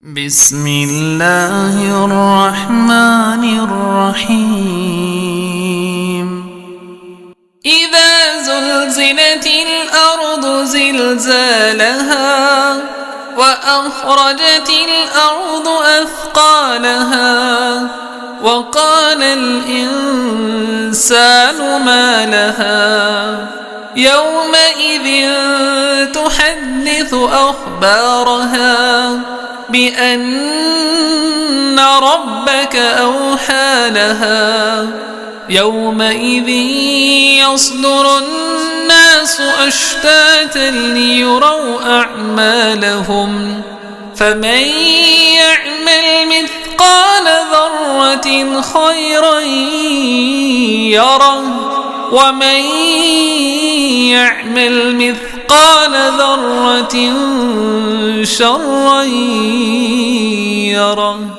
بسم الله الرحمن الرحيم إذا زلزلت الأرض زلزالها وأخرجت الأرض أثقالها وقال الإنسان ما لها يومئذ تحدث أخبارها بأن ربك أوحى لها يومئذ يصدر الناس أشتاتا ليروا أعمالهم فمن يعمل مثقال ذرة خيرا يره ومن يعمل مثقال ذرة شرا يره.